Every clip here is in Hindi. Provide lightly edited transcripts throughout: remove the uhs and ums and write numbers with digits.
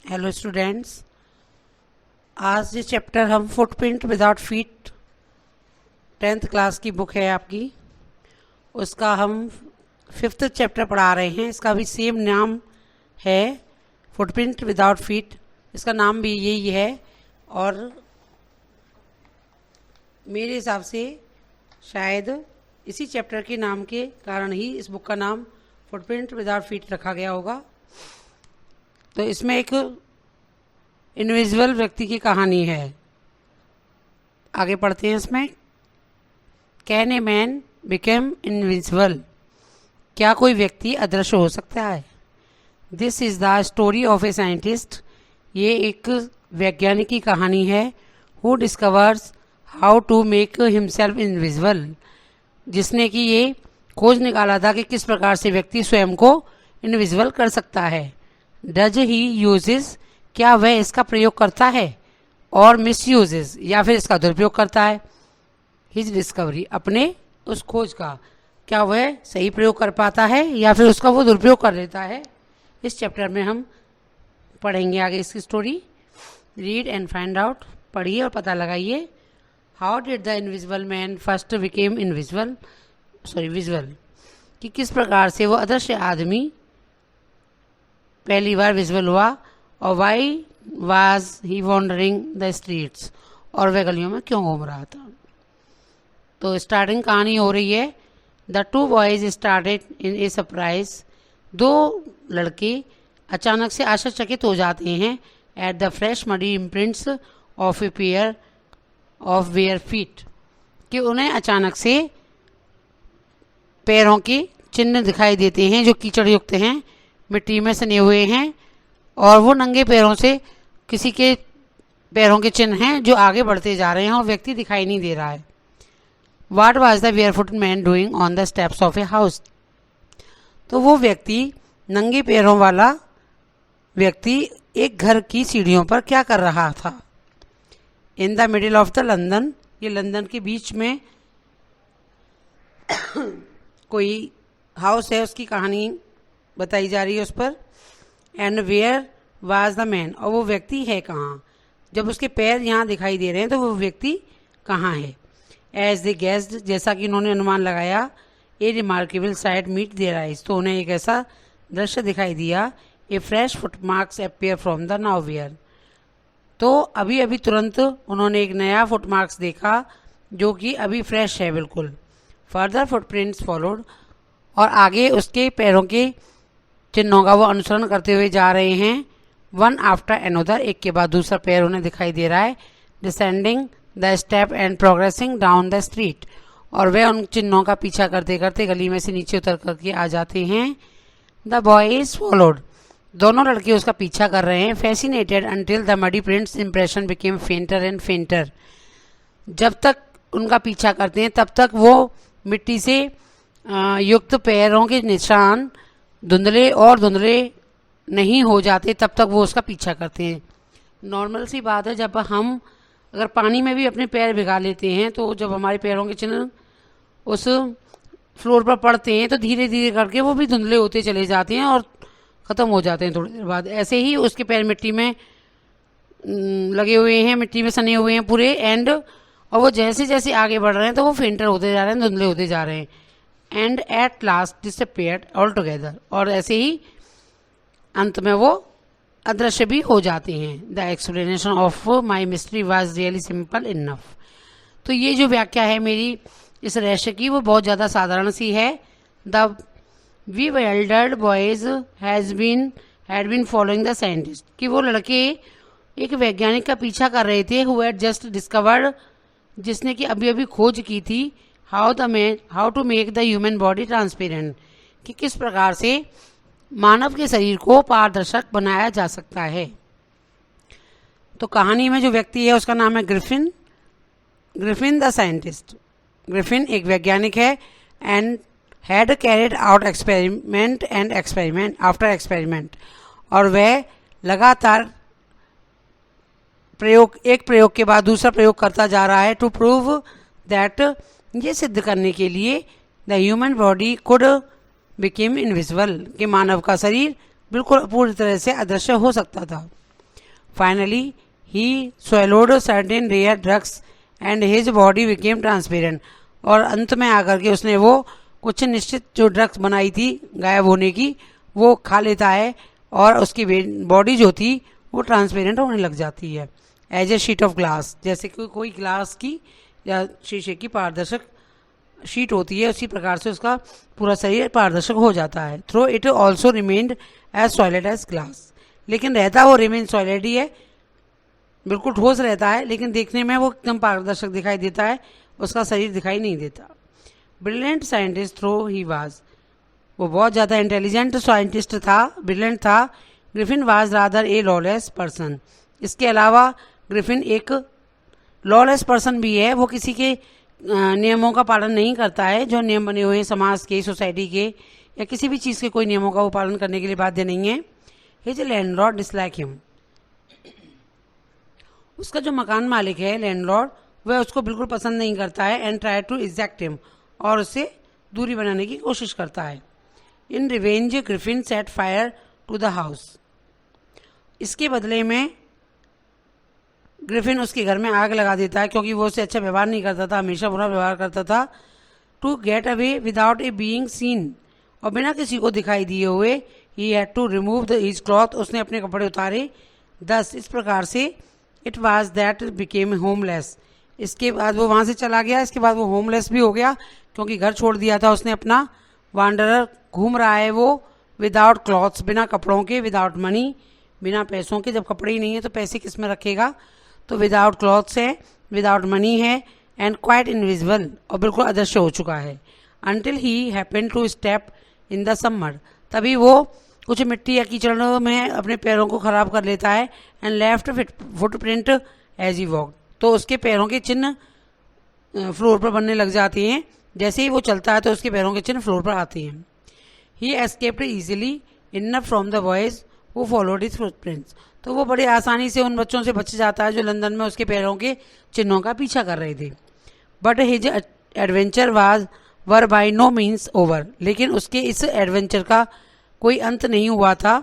हेलो स्टूडेंट्स, आज ये चैप्टर हम footprint without feet 10th class की बुक है आपकी, उसका हम 5th चैप्टर पढ़ा रहे हैं। इसका भी सेम नाम है, फुटप्रिंट विदाउट फीट। इसका नाम भी यही है और मेरे हिसाब से शायद इसी चैप्टर के नाम के कारण ही इस बुक का नाम फुटप्रिंट विदाउट फीट रखा गया होगा। तो इसमें एक इनविजिबल व्यक्ति की कहानी है। आगे पढ़ते हैं। इसमें can a man become invisible, क्या कोई व्यक्ति अदृश्य हो सकता है? This is the story of a scientist, ये एक वैज्ञानिक की कहानी है। Who discovers how to make himself invisible, जिसने कि ये खोज निकाला था कि किस प्रकार से व्यक्ति स्वयं को इनविजिबल कर सकता है। डज ही यूजेस, क्या वह इसका प्रयोग करता है, और मिस यूजेस, या फिर इसका दुरुपयोग करता है। हिज डिस्कवरी, अपने उस खोज का क्या वह सही प्रयोग कर पाता है या फिर उसका वो दुरुपयोग कर लेता है। इस चैप्टर में हम पढ़ेंगे आगे इसकी story. Read and find out, पढ़िए और पता लगाइए। How did the invisible man first became visual, कि किस प्रकार से वो अदृश्य आदमी पहली बार विजुअल हुआ, और why was he wandering the streets, और वह गलियों में क्यों घूम रहा था। तो स्टार्टिंग कहानी हो रही है। The two boys started in a surprise, दो लड़के अचानक से आश्चर्यचकित हो जाते हैं at the fresh muddy imprints of a pair of bare feet, कि उन्हें अचानक से पैरों के चिन्ह दिखाई देते हैं जो कीचड़ युक्त हैं, मिट्टी में सने हुए हैं, और वो नंगे पैरों से किसी के पैरों के चिन्ह हैं जो आगे बढ़ते जा रहे हैं और व्यक्ति दिखाई नहीं दे रहा है। What was the barefoot man doing on the steps of a house, तो वो व्यक्ति नंगे पैरों वाला व्यक्ति एक घर की सीढ़ियों पर क्या कर रहा था। In the middle of the London, ये लंदन के बीच में कोई हाउस है, उसकी कहानी बताई जा रही है उस पर। And where was the man, और वो व्यक्ति है कहाँ। जब उसके पैर यहाँ दिखाई दे रहे हैं तो वो व्यक्ति कहाँ है। एज दे गेस्ड, जैसा कि उन्होंने अनुमान लगाया, a remarkable sight met their eyes, तो उन्हें एक ऐसा दृश्य दिखाई दिया। A fresh footmarks appear from the nowhere, तो अभी अभी तुरंत उन्होंने एक नया फुटमार्क्स देखा जो कि अभी फ्रेश है बिल्कुल। फर्दर फुटप्रिंट्स फॉलोड, और आगे उसके पैरों के चिन्हों का वो अनुसरण करते हुए जा रहे हैं। वन आफ्टर एनोदर, एक के बाद दूसरा पैर उन्हें दिखाई दे रहा है। Descending the step and progressing down the street, और वे उन चिन्हों का पीछा करते करते गली में से नीचे उतर करके आ जाते हैं। द बॉयज फॉलोड, दोनों लड़के उसका पीछा कर रहे हैं। Fascinated until the muddy prints impression became फेंटर and फेंटर, जब तक उनका पीछा करते हैं तब तक वो मिट्टी से युक्त पैरों के निशान धुंधले और धुंधले नहीं हो जाते, तब तक वो उसका पीछा करते हैं। नॉर्मल सी बात है, जब हम अगर पानी में भी अपने पैर भिगा लेते हैं तो जब हमारे पैरों के चिन्ह उस फ्लोर पर पड़ते हैं तो धीरे धीरे करके वो भी धुंधले होते चले जाते हैं और ख़त्म हो जाते हैं थोड़ी देर बाद। ऐसे ही उसके पैर मिट्टी में लगे हुए हैं, मिट्टी में सने हुए हैं पूरे एंड, और वो जैसे जैसे आगे बढ़ रहे हैं तो वो फेंटर होते जा रहे हैं, धुंधले होते जा रहे हैं। And at last disappeared all together, और ऐसे ही अंत में वो अदृश्य भी हो जाते हैं। The explanation of my mystery was really simple enough, तो ये जो व्याख्या है मेरी इस रहस्य की वो बहुत ज़्यादा साधारण सी है। The bewildered boys had been following the scientist, कि वो लड़के एक वैज्ञानिक का पीछा कर रहे थे। हु हैड जस्ट डिस्कवर्ड, जिसने कि अभी अभी खोज की थी। How to make the human body transparent, कि किस प्रकार से मानव के शरीर को पारदर्शक बनाया जा सकता है। तो कहानी में जो व्यक्ति है उसका नाम है ग्रिफिन द साइंटिस्ट। ग्रिफिन एक वैज्ञानिक है and had carried out experiment after experiment, और वह लगातार एक प्रयोग के बाद दूसरा प्रयोग करता जा रहा है। टू प्रूव दैट, ये सिद्ध करने के लिए, the human body could became invisible, कि मानव का शरीर बिल्कुल पूरी तरह से अदृश्य हो सकता था। Finally he swallowed certain rare drugs and his body became transparent. और अंत में आकर के उसने वो कुछ निश्चित जो ड्रग्स बनाई थी गायब होने की वो खा लेता है और उसकी बॉडी जो थी वो ट्रांसपेरेंट होने लग जाती है, as a sheet of glass, जैसे कि कोई ग्लास की या शीशे की पारदर्शक शीट होती है, उसी प्रकार से उसका पूरा शरीर पारदर्शक हो जाता है. Through it also remained as solid as glass. लेकिन रहता वो रिमेन सॉलिड ही है, बिल्कुल ठोस रहता है, लेकिन देखने में वो एकदम पारदर्शक दिखाई देता है, उसका शरीर दिखाई नहीं देता. Brilliant scientist through he was, वो बहुत ज़्यादा इंटेलिजेंट साइंटिस्ट था, ब्रिलियंट था. Griffin was rather a lawless person. इसके अलावा ग्रिफिन एक लॉलेस पर्सन भी है, वो किसी के नियमों का पालन नहीं करता है, जो नियम बने हुए हैं समाज के, सोसाइटी के या किसी भी चीज़ के कोई नियमों का वो पालन करने के लिए बाध्य नहीं है. His landlord dislike him. उसका जो मकान मालिक है लैंडलॉर्ड, वह उसको बिल्कुल पसंद नहीं करता है. And try to exact him, और उससे दूरी बनाने की कोशिश करता है. In revenge Griffin set fire to the house. इसके बदले में ग्रिफिन उसके घर में आग लगा देता है, क्योंकि वो उससे अच्छा व्यवहार नहीं करता था, हमेशा बुरा व्यवहार करता था. To get away without a being seen, और बिना किसी को दिखाई दिए हुए ही had to remove the his cloth, उसने अपने कपड़े उतारे. दस इस प्रकार से it was that became homeless. इसके बाद वो वहाँ से चला गया, इसके बाद वो होमलेस भी हो गया, क्योंकि घर छोड़ दिया था उसने अपना. वांडरर घूम रहा है वो विदाउट क्लॉथ्स, बिना कपड़ों के, विदाउट मनी, बिना पैसों के. जब कपड़े ही नहीं है तो पैसे किस में रखेगा, तो विदाउट क्लॉथ्स है, विदाउट मनी है, एंड क्वाइट इनविजिबल, और बिल्कुल अदृश्य हो चुका है. Until he happen to step in the summer, तभी वो कुछ मिट्टी या कीचड़ में अपने पैरों को खराब कर लेता है. And left footprint as he walk, तो उसके पैरों के चिन्ह फ्लोर पर बनने लग जाते हैं. जैसे ही वो चलता है तो उसके पैरों के चिन्ह फ्लोर पर आते हैं. He escaped easily enough from the boys who followed his footprints, तो वो बड़ी आसानी से उन बच्चों से बच जाता है जो लंदन में उसके पैरों के चिन्हों का पीछा कर रहे थे. But his adventure were by no means over, लेकिन उसके इस एडवेंचर का कोई अंत नहीं हुआ था.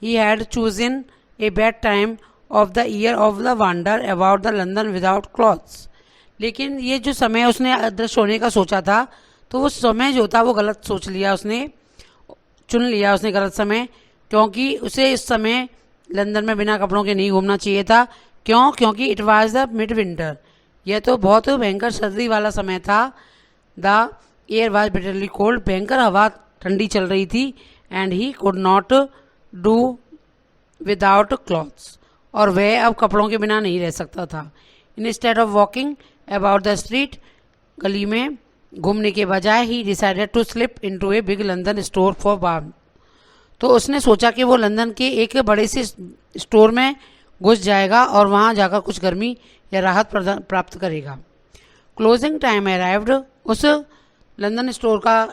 He had chosen a bad time of the year of the wander about the London without clothes. लेकिन ये जो समय उसने अदृश्य होने का सोचा था, तो वो समय जो था वो गलत सोच लिया, उसने चुन लिया उसने गलत समय, क्योंकि उसे इस समय लंदन में बिना कपड़ों के नहीं घूमना चाहिए था. क्यों? क्योंकि it was the mid winter, यह तो बहुत भयंकर सर्दी वाला समय था. The air was bitterly cold, भयंकर हवा ठंडी चल रही थी. And he could not do without clothes, और वह अब कपड़ों के बिना नहीं रह सकता था. Instead of walking about the street, गली में घूमने के बजाय he decided to slip into a big London store for warm, तो उसने सोचा कि वो लंदन के एक बड़े से स्टोर में घुस जाएगा और वहाँ जाकर कुछ गर्मी या राहत प्राप्त करेगा. क्लोजिंग टाइम अराइव्ड, उस लंदन स्टोर का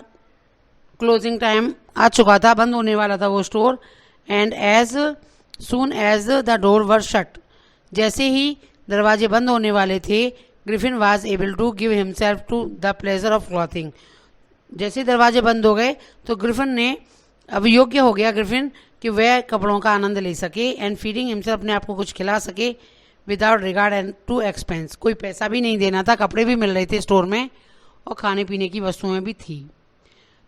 क्लोजिंग टाइम आ चुका था, बंद होने वाला था वो store. And as soon as the door were shut, जैसे ही दरवाजे बंद होने वाले थे, Griffin was able to give himself to the pleasure of clothing. जैसे ही दरवाजे बंद हो गए तो ग्रिफिन ने अब योग्य हो गया ग्रिफिन कि वह कपड़ों का आनंद ले सके. एंड फीडिंग हिमसेल्फ, अपने आप को कुछ खिला सके, without regard and to expense, कोई पैसा भी नहीं देना था, कपड़े भी मिल रहे थे स्टोर में और खाने पीने की वस्तुएं भी थी,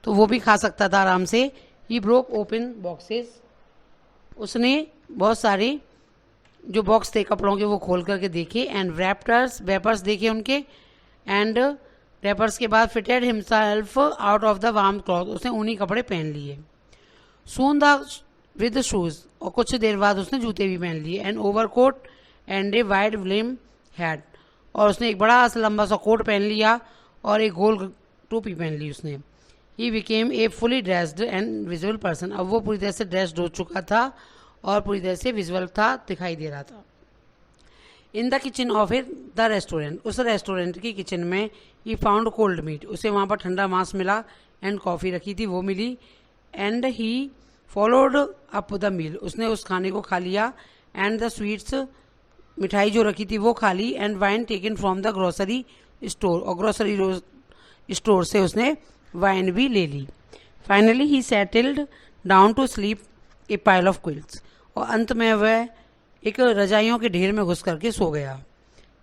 तो वो भी खा सकता था आराम से. ही ब्रोक ओपन बॉक्सेस, उसने बहुत सारे जो बॉक्स थे कपड़ों के वो खोल करके देखे. एंड वेपर्स देखे उनके. एंड रैपर्स के बाद fitted himself out of the warm cloth, उसने ऊनी कपड़े पहन लिए. सून द विद शूज, और कुछ देर बाद उसने जूते भी पहन लिए. And overcoat and a wide blame hat, और उसने एक बड़ा सा लंबा सा कोट पहन लिया और एक गोल टोपी पहन ली उसने. He became a fully dressed and visual person, अब वो पूरी तरह से ड्रेस्ड हो चुका था और पूरी तरह से विजुअल था, दिखाई दे रहा था. In the kitchen of the restaurant, उस रेस्टोरेंट की किचन में ही फाउंड कोल्ड मीट, उसे वहाँ पर ठंडा मांस मिला. एंड कॉफ़ी रखी थी वो मिली. And he followed up the meal, उसने उस खाने को खा लिया. एंड द स्वीट्स, मिठाई जो रखी थी वो खा ली. And wine taken from the grocery store, और ग्रोसरी स्टोर से उसने वाइन भी ले ली. Finally he settled down to sleep a pile of quilts, और अंत में वह एक रजाइयों के ढेर में घुस करके सो गया।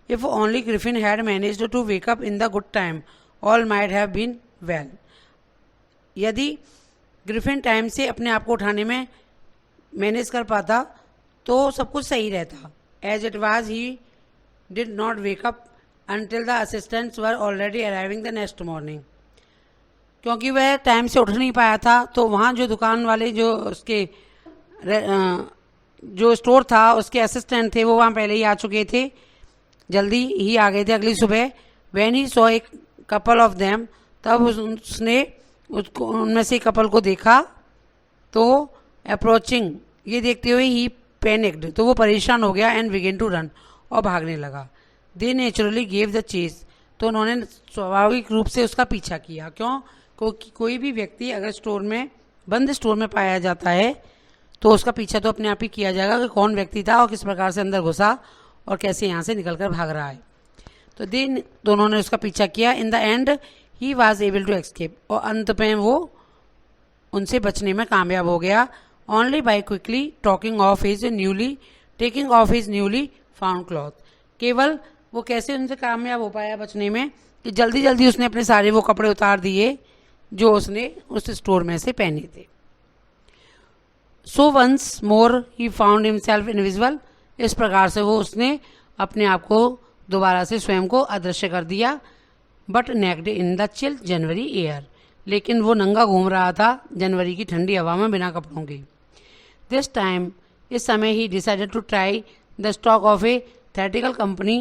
If only Griffin had managed to wake up in the good time all might have been well. यदि ग्रिफिन टाइम से अपने आप को उठाने में मैनेज कर पाता तो सब कुछ सही रहता। As it was he did not wake up until the assistants were already arriving the next morning। क्योंकि वह टाइम से उठ नहीं पाया था तो वहाँ जो दुकान वाले जो उसके जो स्टोर था उसके असिस्टेंट थे वो वहाँ पहले ही आ चुके थे, जल्दी ही आ गए थे अगली सुबह। when he saw a couple of them, तब उसने उसको उनमें से कपल को देखा तो अप्रोचिंग ये देखते हुए ही पैनिक्ड, तो वो परेशान हो गया एंड बिगिन टू रन, और भागने लगा। दे नेचुरली गेव द चेस, तो उन्होंने स्वाभाविक रूप से उसका पीछा किया। क्यों? क्योंकि कोई भी व्यक्ति अगर स्टोर में बंद स्टोर में पाया जाता है तो उसका पीछा तो अपने आप ही किया जाएगा कि कौन व्यक्ति था और किस प्रकार से अंदर घुसा और कैसे यहाँ से निकलकर भाग रहा है। तो दोनों ने उसका पीछा किया। In the end he was able to escape, और अंत में वो उनसे बचने में कामयाब हो गया। Only by quickly taking of his newly found cloth, केवल वो कैसे उनसे कामयाब हो पाया बचने में कि जल्दी जल्दी उसने अपने सारे वो कपड़े उतार दिए जो उसने उस स्टोर में से पहने थे। So once more he found himself invisible, इस प्रकार से वो उसने अपने आप को दोबारा से स्वयं को अदृश्य कर दिया। But naked in the chill January air, लेकिन वो नंगा घूम रहा था जनवरी की ठंडी हवा में बिना कपड़ों के। दिस टाइम, इस समय he decided to try the stock of a theatrical company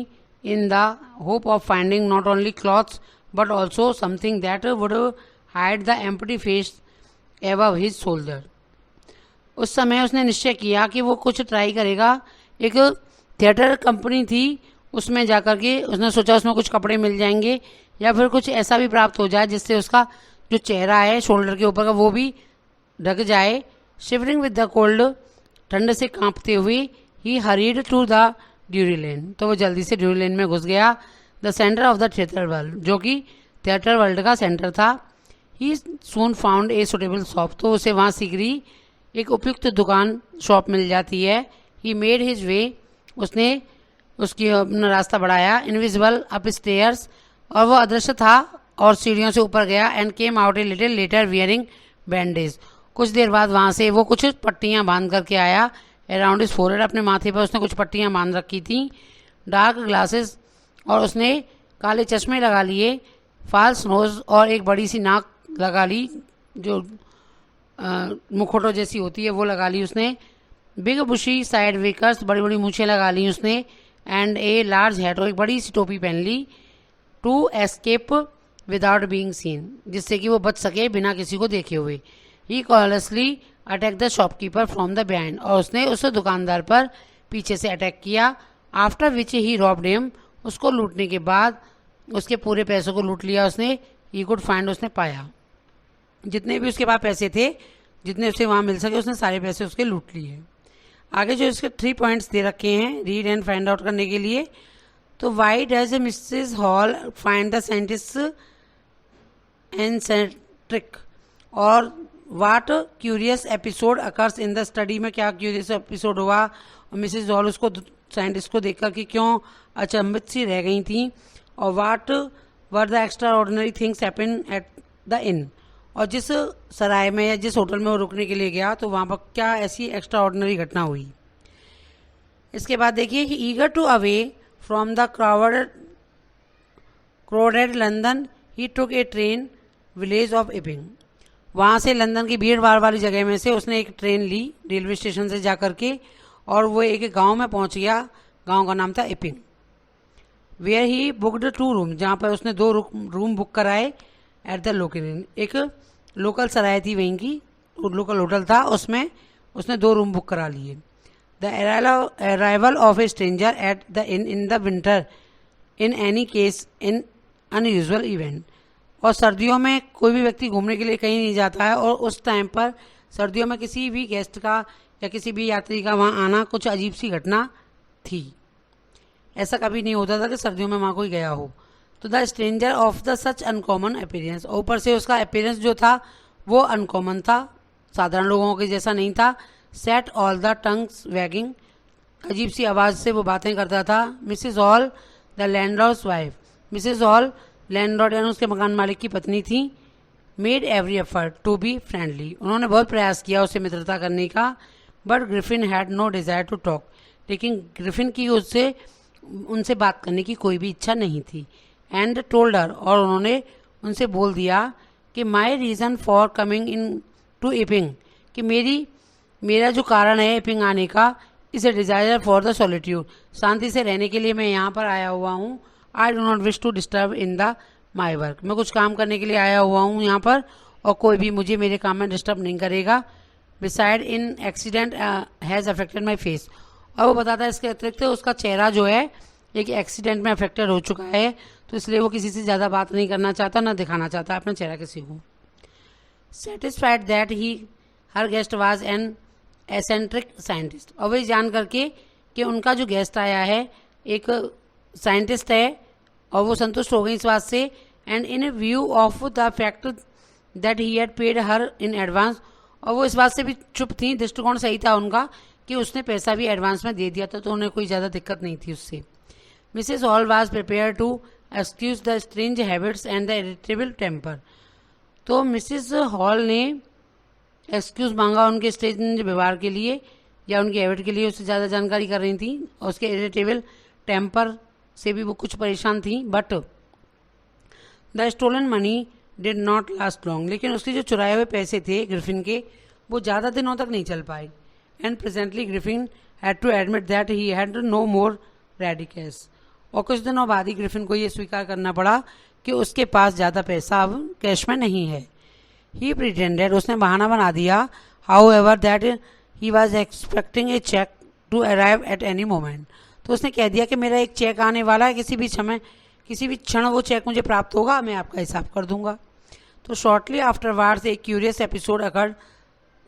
in the hope of finding not only clothes but also something that would hide the empty face above his shoulder। उस समय उसने निश्चय किया कि वो कुछ ट्राई करेगा। एक थिएटर कंपनी थी, उसमें जाकर के उसने सोचा उसमें कुछ कपड़े मिल जाएंगे या फिर कुछ ऐसा भी प्राप्त हो जाए जिससे उसका जो चेहरा है शोल्डर के ऊपर का वो भी ढक जाए। शिवरिंग विद द कोल्ड, ठंड से कांपते हुए, ही हरीड टू द ड्यूरी लेन, तो वो जल्दी से ड्यूरी लेन में घुस गया। The centre of the theatre world, जो कि थिएटर वर्ल्ड का सेंटर था। ही सून फाउंड ए सुटेबल शॉप, तो उसे वहाँ शीघ्र एक उपयुक्त दुकान शॉप मिल जाती है। ही मेड हिज वे, उसने उसकी अपना रास्ता बढ़ाया। इनविजिबल अप स्टेयर्स, और वो अदृश्य था और सीढ़ियों से ऊपर गया। And came out A little letter wearing bandage, कुछ देर बाद वहाँ से वो कुछ पट्टियाँ बांध करके आया। अराउंड इज फोरहेड, अपने माथे पर उसने कुछ पट्टियाँ बांध रखी थी। डार्क ग्लासेस, और उसने काले चश्मे लगा लिए। फाल्स नोज, और एक बड़ी सी नाक लगा ली जो मुखौटों जैसी होती है वो लगा ली उसने। बिग बुशी साइड वेकर्स, बड़ी बड़ी मूछें लगा ली उसने। एंड ए लार्ज हैट, और एक बड़ी सी टोपी पहन ली। To escape without being seen, जिससे कि वो बच सके बिना किसी को देखे हुए। He callously attack the shopkeeper from the behind, और उसने उस दुकानदार पर पीछे से अटैक किया। After which he robbed him, उसको लूटने के बाद उसके पूरे पैसों को लूट लिया उसने। ही कुड फाइंड, उसने पाया जितने भी उसके पास पैसे थे, जितने उसे वहाँ मिल सके, उसने सारे पैसे उसके लूट लिए। आगे जो इसके 3 पॉइंट्स दे रखे हैं रीड एंड फाइंड आउट करने के लिए। तो why does Mrs Hall find the scientist eccentric, और what curious episode occurs in the study, में क्या क्यूरियस एपिसोड हुआ और मिसेज हॉल उसको साइंटिस्ट को देखकर कि क्यों अचंभित सी रह गई थी। और what were the extraordinary things happen at the inn, और जिस सराय में या जिस होटल में वो रुकने के लिए गया तो वहाँ पर क्या ऐसी एक्स्ट्रा ऑर्डिनरी घटना हुई। इसके बाद देखिए, he eager to away from the crowded London, he took a train village of Iping, वहाँ से लंदन की भीड़ भाड़ वाली जगह में से उसने एक ट्रेन ली रेलवे स्टेशन से जाकर के, और वो एक गांव में पहुँच गया। गांव का नाम था इपिंग। वेयर ही बुकड 2 रूम, जहाँ पर उसने 2 रूम बुक कराए। एट द लोकल इन, एक लोकल सराय थी वहीं की, लोकल होटल था, उसमें उसने 2 रूम बुक करा लिए। The arrival of A stranger eight the in the winter in any case in unusual event, और सर्दियों में कोई भी व्यक्ति घूमने के लिए कहीं नहीं जाता है, और उस टाइम पर सर्दियों में किसी भी गेस्ट का या किसी भी यात्री का वहाँ आना कुछ अजीब सी घटना थी। ऐसा कभी नहीं होता था कि सर्दियों में वहाँ कोई गया हो। तो the stranger of the such uncommon appearance, ऊपर से उसका अपीयरेंस जो था वो अनकॉमन था, साधारण लोगों के जैसा नहीं था। Set all the tongues wagging, अजीब सी आवाज़ से वो बातें करता था। Mrs Hall the landlord's wife, Mrs Hall landlord यानी उसके मकान मालिक की पत्नी थी। Made every effort to be friendly, उन्होंने बहुत प्रयास किया उससे मित्रता करने का। But Griffin had no desire to talk, लेकिन ग्रिफिन की उनसे बात करने की कोई भी इच्छा नहीं थी। एंड टोल्ड हर, और उन्होंने उनसे बोल दिया कि my reason for coming in to Iping, कि मेरा जो कारण है इपिंग आने का, is a desire for the solitude, शांति से रहने के लिए मैं यहाँ पर आया हुआ हूँ। I do not wish to disturb in the my work, मैं कुछ काम करने के लिए आया हुआ हूँ यहाँ पर और कोई भी मुझे मेरे काम में डिस्टर्ब नहीं करेगा। Beside in accident has affected my face, और वो बताता है इसके अतिरिक्त उसका चेहरा जो है एक एक्सीडेंट में अफेक्टेड हो चुका है, तो इसलिए वो किसी से ज़्यादा बात नहीं करना चाहता, ना दिखाना चाहता अपना चेहरा किसी को। Satisfied that her guest was an eccentric scientist, और वही जान करके कि उनका जो गेस्ट आया है एक साइंटिस्ट है, और वो संतुष्ट हो गई इस बात से। And in view of the fact that he had paid her in advance, और वो इस बात से भी चुप थी, दृष्टिकोण सही था उनका कि उसने पैसा भी एडवांस में दे दिया था, तो उन्हें कोई ज़्यादा दिक्कत नहीं थी उससे। Mrs Hall was prepare to excuse the strange habits and the irritable temper, तो मिसेस हॉल ने एक्सक्यूज मांगा उनके स्ट्रेंज व्यवहार के लिए या उनकी हैबिट के लिए, उससे ज़्यादा जानकारी कर रही थी, और उसके इरिटेबल टेम्पर से भी वो कुछ परेशान थी। But the stolen money did not last long, लेकिन उसके जो चुराए हुए पैसे थे ग्रिफिन के, वो ज़्यादा दिनों तक नहीं चल पाए। And presently Griffin had to admit that he had no more ready cash, और कुछ दिनों बाद ही ग्रिफिन को ये स्वीकार करना पड़ा कि उसके पास ज़्यादा पैसा अब कैश में नहीं है। ही प्रिटेंडेड, उसने बहाना बना दिया, however that he was expecting a cheque to arrive at any moment, तो उसने कह दिया कि मेरा एक चेक आने वाला है, किसी भी समय किसी भी क्षण वो चेक मुझे प्राप्त होगा, मैं आपका हिसाब कर दूंगा। तो शॉर्टली आफ्टरवार्ड्स एक क्यूरियस एपिसोड अकर्ड,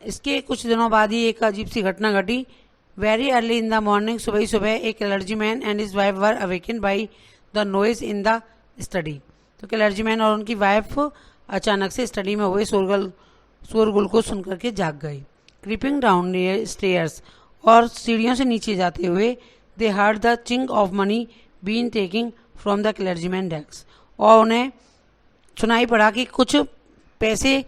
इसके कुछ दिनों बाद ही एक अजीब सी घटना घटी। Very early in the morning, सुबह ही सुबह एक clergyman and his wife were awaken by the noise in the study, तो क्लर्जीमैन और उनकी वाइफ अचानक से स्टडी में हुए शोरगुल को सुन करके जाग गई। क्रीपिंग डाउन स्टेयर्स, और सीढ़ियों से नीचे जाते हुए, they heard the chink of money being taking from the clergyman desk, और उन्हें सुनाई पड़ा कि कुछ पैसे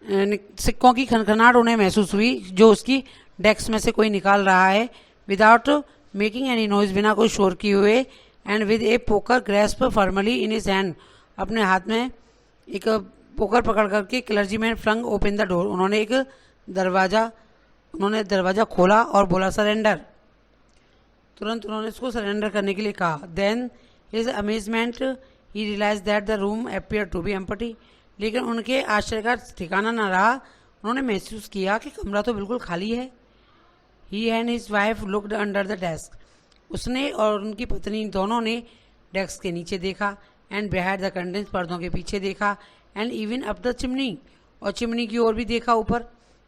सिक्कों की खनखनाहट उन्हें महसूस हुई जो उसकी डेस्क में से कोई निकाल रहा है। विदाउट मेकिंग एनी नॉइज, बिना कोई शोर किए हुए, and with a poker grasped formally in his hand, अपने हाथ में एक पोकर पकड़ करके clergyman flung open the door, उन्होंने दरवाज़ा खोला और बोला सरेंडर, तुरंत उन्होंने इसको सरेंडर करने के लिए कहा। Then his amazement he realise that the room appear to be empty, लेकिन उनके आश्चर्य का ठिकाना न रहा, उन्होंने महसूस किया कि कमरा तो बिल्कुल खाली है। He and his wife looked under the desk, उसने और उनकी पत्नी दोनों ने डेस्क के नीचे देखा, एंड बिहाइंड द कर्टेन्स, पर्दों के पीछे देखा, and even up the chimney, और चिमनी की ओर भी देखा ऊपर।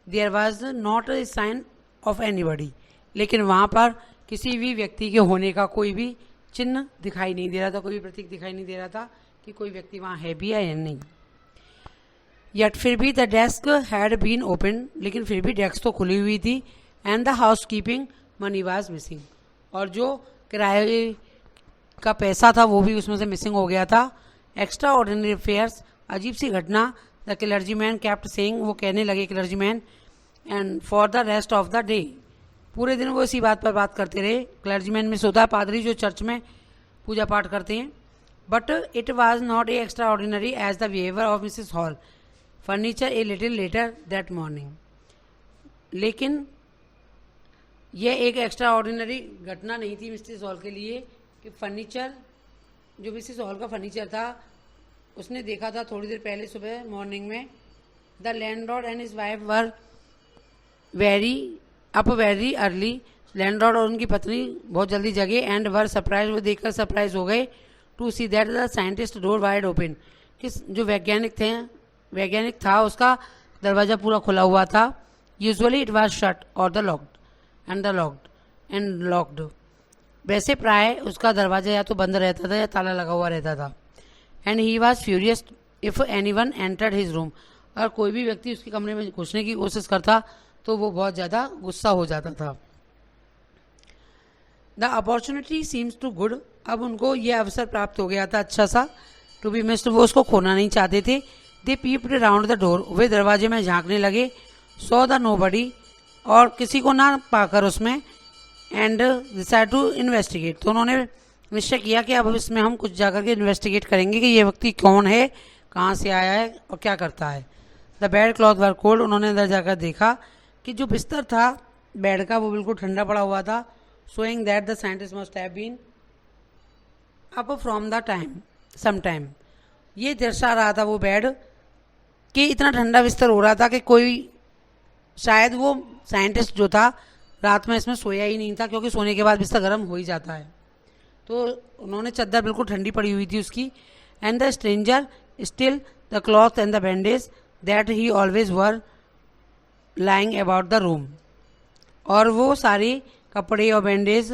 There was not a sign of anybody, लेकिन वहाँ पर किसी भी व्यक्ति के होने का कोई भी चिन्ह दिखाई नहीं दे रहा था, कोई भी प्रतीक दिखाई नहीं दे रहा था कि कोई व्यक्ति वहाँ है भी या नहीं। यट फिर भी the desk had been open, लेकिन फिर भी डेस्क तो खुली हुई थी। And the housekeeping money was missing, और जो किराए का पैसा था वो भी उसमें से मिसिंग हो गया था। एक्स्ट्रा ऑर्डिनरी अफेयर्स, अजीब सी घटना। द क्लर्जीमैन केप्ट सेइंग, वो कहने लगे clergyman, and for the rest of the day, पूरे दिन वो इसी बात पर बात करते रहे। क्लर्जीमैन में होता है पादरी जो चर्च में पूजा पाठ करते हैं। But it was not a extraordinary as the behaviour of Mrs Hall furniture a little later that morning, लेकिन यह एक एक्स्ट्रा ऑर्डिनरी घटना नहीं थी मिसेस हॉल के लिए कि फर्नीचर, जो मिसेस हॉल का फर्नीचर था, उसने देखा था थोड़ी देर पहले सुबह मॉर्निंग में। The landlord and his wife were very early, landlord और उनकी पत्नी बहुत जल्दी जगे, एंड वर सरप्राइज, वो देखकर सरप्राइज हो गए, to see that the scientist door wide open, किस जो वैज्ञानिक था उसका दरवाज़ा पूरा खुला हुआ था। यूजुअली इट वाज शट और द लॉक्ड, वैसे प्राय उसका दरवाज़ा या तो बंद रहता था या ताला लगा हुआ रहता था। And he was furious if anyone entered his room, अगर कोई भी व्यक्ति उसके कमरे में घुसने की कोशिश करता तो वो बहुत ज़्यादा गुस्सा हो जाता था। The opportunity seems to good, अब उनको ये अवसर प्राप्त हो गया था अच्छा सा, टू बी मिस्ड, वो उसको खोना नहीं चाहते थे। दे पीप्ड अराउंड द डोर, वे दरवाजे में झांकने लगे। सॉ द नोबडी, और किसी को ना पाकर उसमें, एंड डिसाइड टू इन्वेस्टिगेट, तो उन्होंने निश्चय किया कि अब इसमें हम कुछ जाकर के इन्वेस्टिगेट करेंगे कि ये व्यक्ति कौन है, कहाँ से आया है और क्या करता है। The bed cloth were cold, उन्होंने अंदर जाकर देखा कि जो बिस्तर था बेड का वो बिल्कुल ठंडा पड़ा हुआ था। Showing that the scientist must have been up from the time some time, ये दर्शा रहा था वो बेड कि इतना ठंडा बिस्तर हो रहा था कि कोई शायद वो साइंटिस्ट जो था रात में इसमें सोया ही नहीं था, क्योंकि सोने के बाद बिस्तर गर्म हो ही जाता है। तो उन्होंने चादर बिल्कुल ठंडी पड़ी हुई थी उसकी। And the stranger still the cloth and the bandage that he always were lying about the room, और वो सारे कपड़े और बैंडेज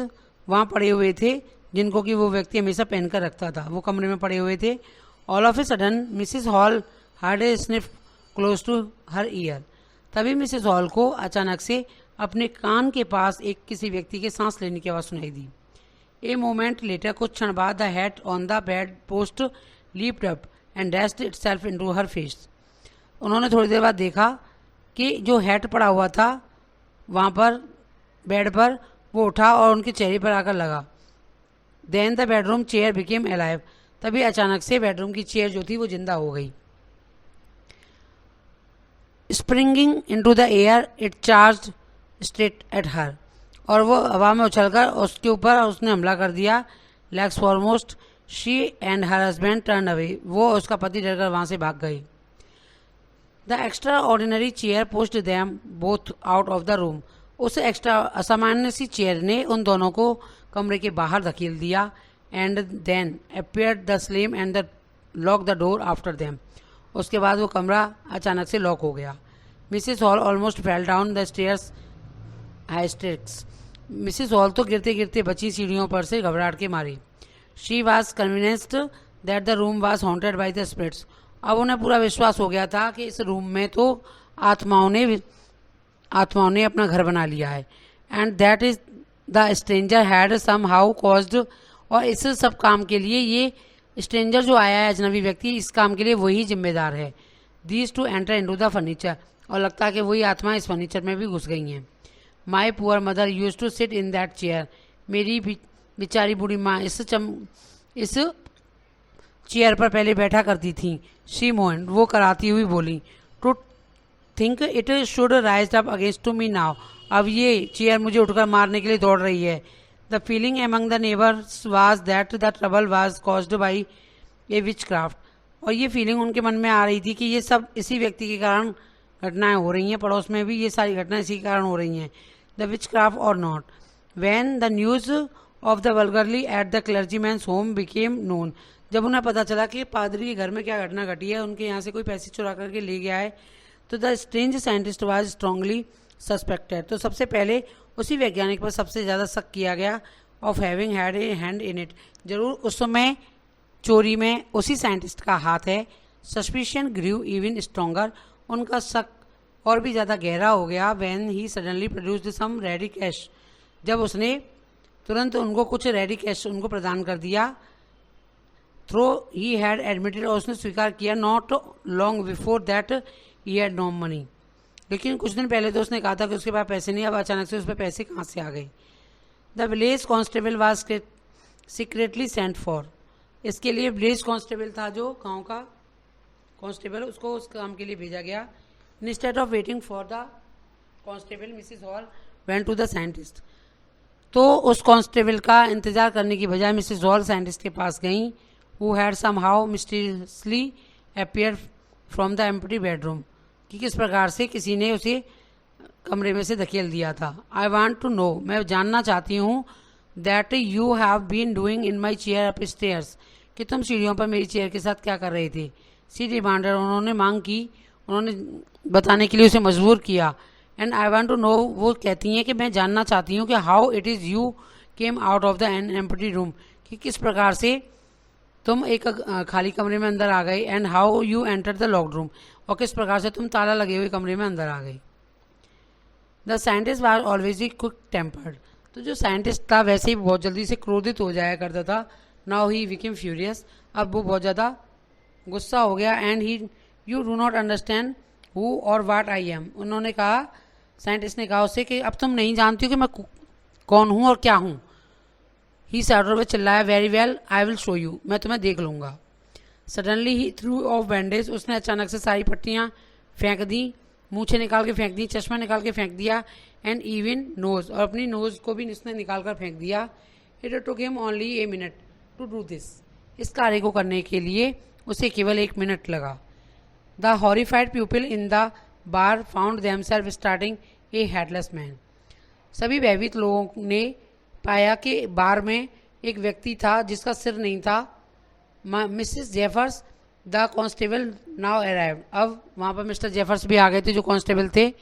वहाँ पड़े हुए थे जिनको कि वो व्यक्ति हमेशा पहन कर रखता था, वो कमरे में पड़े हुए थे। All of a sudden Mrs Hall heard a sniff close to her ear, तभी मिसिस हॉल को अचानक से अपने कान के पास एक किसी व्यक्ति के सांस लेने की आवाज़ सुनाई दी। ए मोमेंट लेटर, कुछ क्षण बाद, the head on the bed post leaped up and dashed itself into her face, उन्होंने थोड़ी देर बाद देखा कि जो हेड पड़ा हुआ था वहाँ पर बेड पर, वो उठा और उनके चेहरे पर आकर लगा। Then the bedroom chair became alive, तभी अचानक से बेडरूम की चेयर जो थी वो जिंदा हो गई। Springing into the air it charged straight at her, और वो हवा में उछलकर उसके ऊपर उसने हमला कर दिया। Legs foremost she and her husband turn away, वो उसका पति डरकर वहाँ से भाग गई। The extra ordinary chair pushed them both out of the room, उस एक्स्ट्रा असामान्य सी चेयर ने उन दोनों को कमरे के बाहर धकेल दिया। And then appeared the slam and the lock the door after them, उसके बाद वो कमरा अचानक से लॉक हो गया। Mrs Hall almost fell down the stairs hysterics, Mrs Hall तो गिरते गिरते बची सीढ़ियों पर से घबराहट के मारी। She was convinced that the room was haunted by the spirits, अब उन्हें पूरा विश्वास हो गया था कि इस रूम में तो आत्माओं ने अपना घर बना लिया है। And that is the stranger had somehow caused, और इस सब काम के लिए ये स्ट्रेंजर जो आया है अजनबी व्यक्ति, इस काम के लिए वही जिम्मेदार है। These two enter into the furniture, और लगता है कि वही आत्मा इस फर्नीचर में भी घुस गई हैं। My poor mother use to sit in that chair, मेरी बेचारी बूढ़ी माँ इस चेयर पर पहले बैठा करती थी। शी मोहन, वो कराती हुई बोली। To think it should rise up against to me now, अब ये चेयर मुझे उठकर मारने के लिए दौड़ रही है। The feeling among the neighbours was that the trouble was caused by A which craft, और ये फीलिंग उनके मन में आ रही थी कि ये सब इसी व्यक्ति के कारण घटनाएं हो रही हैं, पड़ोस में भी ये सारी घटनाएं इसी के कारण हो रही हैं। The witchcraft or not, when the news of the burglary at the clergyman's home became known, जब उन्हें पता चला कि पादरी के घर में क्या घटना घटी है, उनके यहाँ से कोई पैसे चुरा करके ले गया है, तो the strange scientist was strongly suspected, तो सबसे पहले उसी वैज्ञानिक पर सबसे ज़्यादा शक किया गया। Of having had a hand in it, जरूर उस समय चोरी में उसी साइंटिस्ट का हाथ है। सस्पिशन ग्रीव इवन स्ट्रॉन्गर, उनका शक और भी ज़्यादा गहरा हो गया। When he suddenly produced some ready cash, जब उसने तुरंत उनको कुछ रेडी कैश उनको प्रदान कर दिया। थ्रो ही हैड एडमिटेड, और उसने स्वीकार किया। Not long before that he had no money, लेकिन कुछ दिन पहले तो उसने कहा था कि उसके पास पैसे नहीं, अब अचानक से उस पर पैसे कहाँ से आ गए। The village constable was secretly sent for, इसके लिए विलेज कांस्टेबल था जो गांव का कांस्टेबल, उसको उस काम के लिए भेजा गया। Instead of waiting for the constable Mrs Hall went to the scientist, तो उस कांस्टेबल का इंतजार करने की बजाय मिसिस हॉल साइंटिस्ट के पास गई। Who had somehow mysteriously appear from the empty bedroom, कि किस प्रकार से किसी ने उसे कमरे में से धकेल दिया था। आई वॉन्ट टू नो, मैं जानना चाहती हूँ। That you have been doing in my chair upstairs, कि तुम सीढ़ियों पर मेरी चेयर के साथ क्या कर रहे थे। सी डिमांडर, उन्होंने मांग की, उन्होंने बताने के लिए उसे मजबूर किया। And I want to know, वो कहती हैं कि मैं जानना चाहती हूँ कि how it is you came out of the an empty room, कि किस प्रकार से तुम एक खाली कमरे में अंदर आ गए। And how you enter the locked room, और किस प्रकार से तुम ताला लगे हुए कमरे में अंदर आ गए। The scientist was always quick tempered, तो जो साइंटिस्ट था वैसे ही बहुत जल्दी से क्रोधित हो जाया करता था। नाउ ही बिकेम फ्यूरियस, अब वो बहुत ज़्यादा गुस्सा हो गया। And he you do not understand who और वाट आई एम, उन्होंने कहा, साइंटिस्ट ने कहा उससे कि अब तुम नहीं जानती हो कि मैं कौन हूँ और क्या हूँ। ही साउंड में चिल्लाया, very well I will show you, मैं तुम्हें देख लूँगा। Suddenly he threw of bandage, उसने अचानक से सारी पट्टियाँ फेंक दी, मूछें निकाल के फेंक दी, चश्मा निकाल के फेंक दिया, एंड इवन नोज, और अपनी नोज को भी उसने निकाल कर फेंक दिया। It took him only a minute to do this, इस कार्य को करने के लिए उसे केवल 1 मिनट लगा। The horrified people in the bar found themselves starting a headless man, सभी भयभीत लोगों ने पाया कि बार में एक व्यक्ति था जिसका सिर नहीं था। Mrs Jeffers the constable now arrived, अब वहाँ पर मिस्टर जेफर्स भी आ गए थे जो कांस्टेबल थे।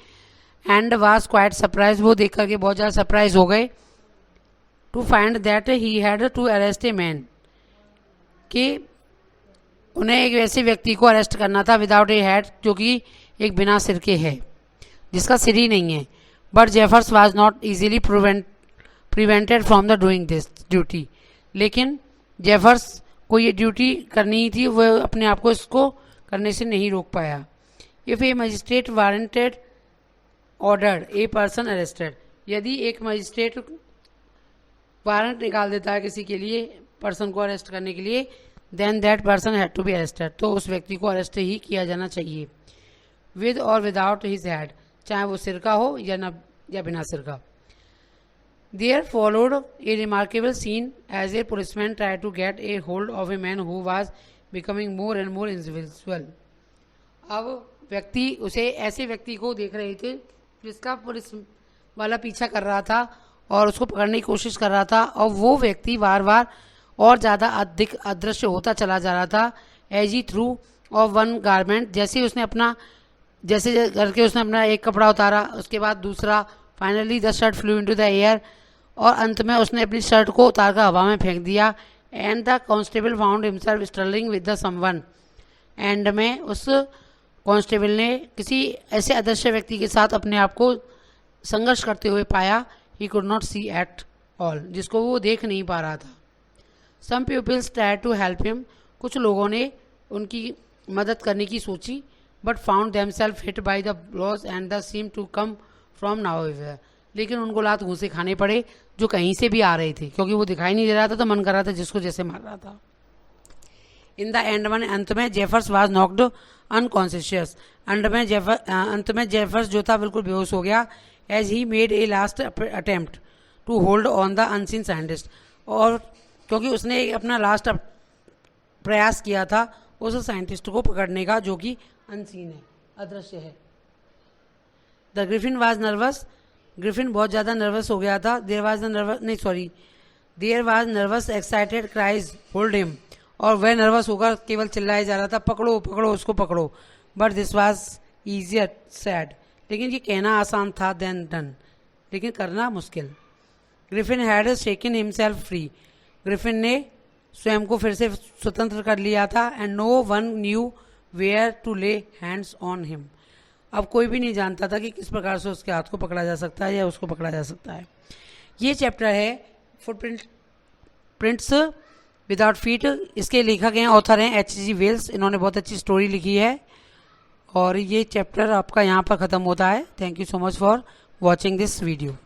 एंड वाज क्वाइट सरप्राइज, वो देख करके बहुत ज़्यादा सरप्राइज हो गए। To find that he had to arrest a man, कि उन्हें एक वैसे व्यक्ति को अरेस्ट करना था विदाउट ए हेड, जो कि एक बिना सिर के है, जिसका सिर ही नहीं है। But Jeffers was not easily prevented from the doing this duty, लेकिन जेफर्स को ये ड्यूटी करनी ही थी, वह अपने आप को इसको करने से नहीं रोक पाया। If A magistrate warranted ordered a person arrested, यदि एक मजिस्ट्रेट वारंट निकाल देता है किसी के लिए, पर्सन को अरेस्ट करने के लिए, then that person had to be arrested, तो उस व्यक्ति को अरेस्ट ही किया जाना चाहिए, विद और विदाउट हिज हेड, चाहे वो सिर का हो या बिना सिर का। There followed a remarkable scene as a policeman tried to get a hold of a man who was becoming more and more invisible. अब व्यक्ति उसे ऐसे व्यक्ति को देख रहे थे जिसका पुलिस वाला पीछा कर रहा था और उसको पकड़ने की कोशिश कर रहा था, और वो व्यक्ति बार बार और ज़्यादा अधिक अदृश्य होता चला जा रहा था। As he threw off one garment, जैसे करके उसने अपना एक कपड़ा उतारा, उसके बाद दूसरा, finally the shirt flu into the air, और अंत में उसने अपनी शर्ट को उतार कर हवा में फेंक दिया। And the constable found himself struggling with the someone, and में उस कांस्टेबल ने किसी ऐसे अदृश्य व्यक्ति के साथ अपने आप को संघर्ष करते हुए पाया। He could not see at all, जिसको वो देख नहीं पा रहा था। Some peoples tried to help him, कुछ लोगों ने उनकी मदद करने की सोची, but found themselves hit by the blows and the seem to come from nowhere, लेकिन उनको लात घूंसे खाने पड़े जो कहीं से भी आ रहे थे, क्योंकि वो दिखाई नहीं दे रहा था, तो मन कर रहा था जिसको जैसे मार रहा था। इन द एंड अंत में जेफर्स वाज नॉक्ड अनकॉन्शियस, अंत में जेफर्स जो था बिल्कुल बेहोश हो गया। As he made a last attempt to hold on the unseen scientist, और क्योंकि उसने अपना लास्ट प्रयास किया था उस साइंटिस्ट को पकड़ने का जो कि अनसीन है, अदृश्य है। The Griffin was nervous, Griffin बहुत ज़्यादा नर्वस हो गया था। There was nervous excited cries hold him, और वह नर्वस होकर केवल चिल्लाया जा रहा था, पकड़ो पकड़ो उसको पकड़ो। But this was easier sad, लेकिन ये कहना आसान था देन डन, लेकिन करना मुश्किल। Griffin had shaken himself free, Griffin ने स्वयं को फिर से स्वतंत्र कर लिया था। And no one knew where to lay hands on him, अब कोई भी नहीं जानता था कि किस प्रकार से उसके हाथ को पकड़ा जा सकता है या उसको पकड़ा जा सकता है। ये चैप्टर है फुटप्रिंट्स विदाउट फीट, इसके लेखक हैं, ऑथर हैं H.G. वेल्स, इन्होंने बहुत अच्छी स्टोरी लिखी है, और ये चैप्टर आपका यहाँ पर ख़त्म होता है। Thank you so much for watching this video.